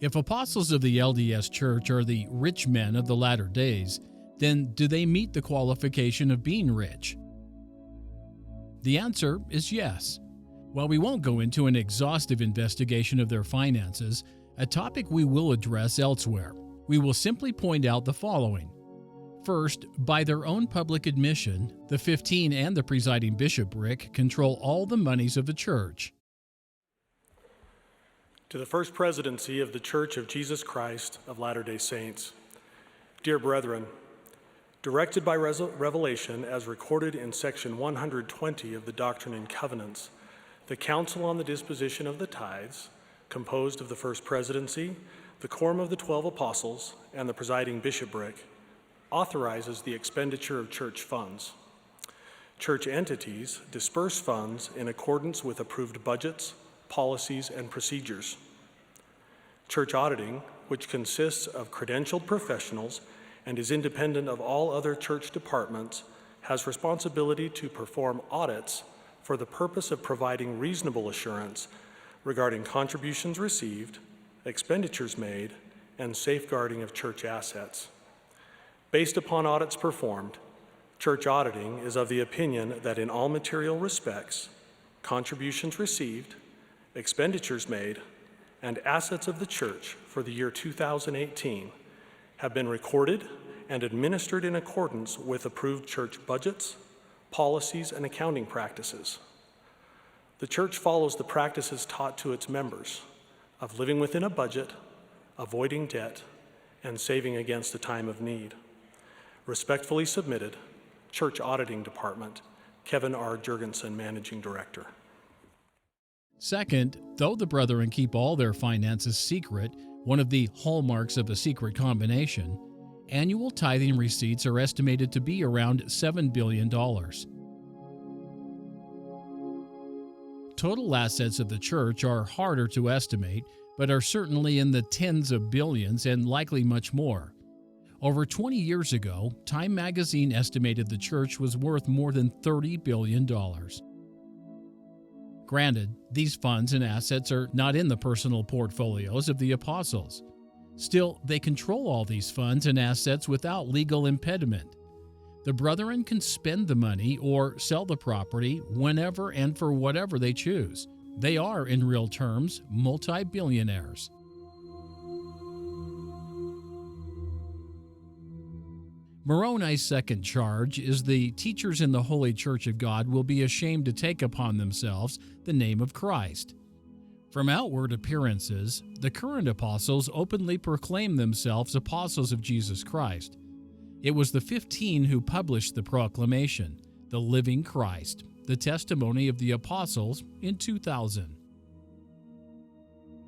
If apostles of the LDS Church are the rich men of the latter days, then do they meet the qualification of being rich? The answer is yes. While we won't go into an exhaustive investigation of their finances, a topic we will address elsewhere, we will simply point out the following. First, by their own public admission, the 15 and the presiding bishopric control all the monies of the church. To the First Presidency of the Church of Jesus Christ of Latter-day Saints, dear brethren, directed by revelation as recorded in section 120 of the Doctrine and Covenants, the Council on the Disposition of the Tithes, composed of the First Presidency, the Quorum of the 12 Apostles, and the presiding bishopric, authorizes the expenditure of church funds. Church entities disperse funds in accordance with approved budgets, policies, and procedures. Church auditing, which consists of credentialed professionals and is independent of all other church departments, has responsibility to perform audits for the purpose of providing reasonable assurance regarding contributions received, expenditures made, and safeguarding of church assets. Based upon audits performed, church auditing is of the opinion that in all material respects, contributions received, expenditures made, and assets of the church for the year 2018 have been recorded and administered in accordance with approved church budgets, policies, and accounting practices. The church follows the practices taught to its members of living within a budget, avoiding debt, and saving against a time of need. Respectfully submitted, Church Auditing Department, Kevin R. Jurgensen, Managing Director. Second, though the brethren keep all their finances secret, one of the hallmarks of the secret combination, annual tithing receipts are estimated to be around $7 billion. Total assets of the church are harder to estimate, but are certainly in the tens of billions and likely much more. Over 20 years ago, Time magazine estimated the church was worth more than $30 billion. Granted, these funds and assets are not in the personal portfolios of the apostles. Still, they control all these funds and assets without legal impediment. The brethren can spend the money or sell the property whenever and for whatever they choose. They are, in real terms, multi-billionaires. Moroni's second charge is the teachers in the Holy Church of God will be ashamed to take upon themselves the name of Christ. From outward appearances, the current apostles openly proclaim themselves apostles of Jesus Christ. It was the 15 who published the proclamation, the living Christ, the testimony of the apostles, in 2000.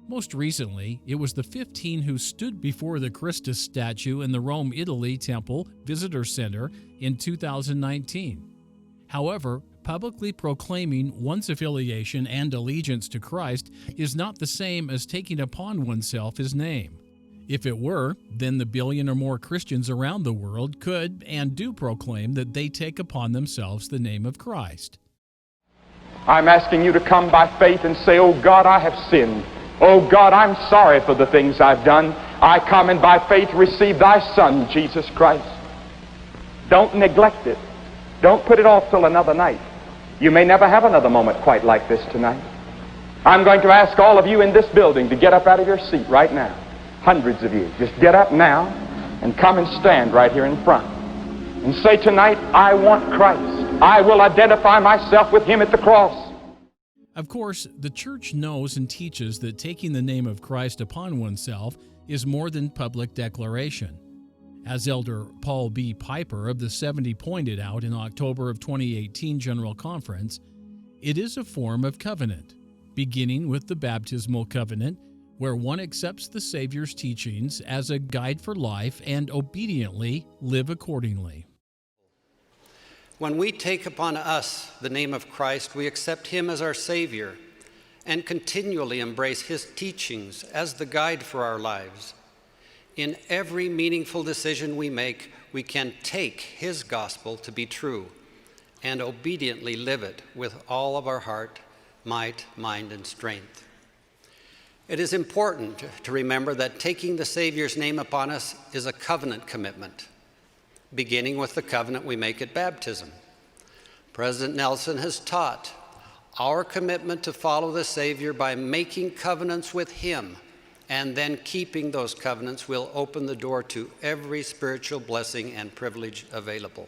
Most recently, it was the 15 who stood before the Christus statue in the Rome, Italy Temple Visitor Center in 2019. However, publicly proclaiming one's affiliation and allegiance to Christ is not the same as taking upon oneself his name. If it were, then the billion or more Christians around the world could and do proclaim that they take upon themselves the name of Christ. I'm asking you to come by faith and say, "Oh God, I have sinned. Oh God, I'm sorry for the things I've done. I come and by faith receive thy Son, Jesus Christ." Don't neglect it. Don't put it off till another night. You may never have another moment quite like this tonight. I'm going to ask all of you in this building to get up out of your seat right now. Hundreds of you. Just get up now and come and stand right here in front. And say tonight, "I want Christ. I will identify myself with him at the cross." Of course, the church knows and teaches that taking the name of Christ upon oneself is more than public declaration. As Elder Paul B. Piper of the 70 pointed out in October of 2018 General Conference, it is a form of covenant, beginning with the baptismal covenant, where one accepts the Savior's teachings as a guide for life and obediently live accordingly. When we take upon us the name of Christ, we accept him as our Savior and continually embrace his teachings as the guide for our lives. In every meaningful decision we make, we can take his gospel to be true and obediently live it with all of our heart, might, mind, and strength. It is important to remember that taking the Savior's name upon us is a covenant commitment, beginning with the covenant we make at baptism. President Nelson has taught our commitment to follow the Savior by making covenants with Him and then keeping those covenants will open the door to every spiritual blessing and privilege available.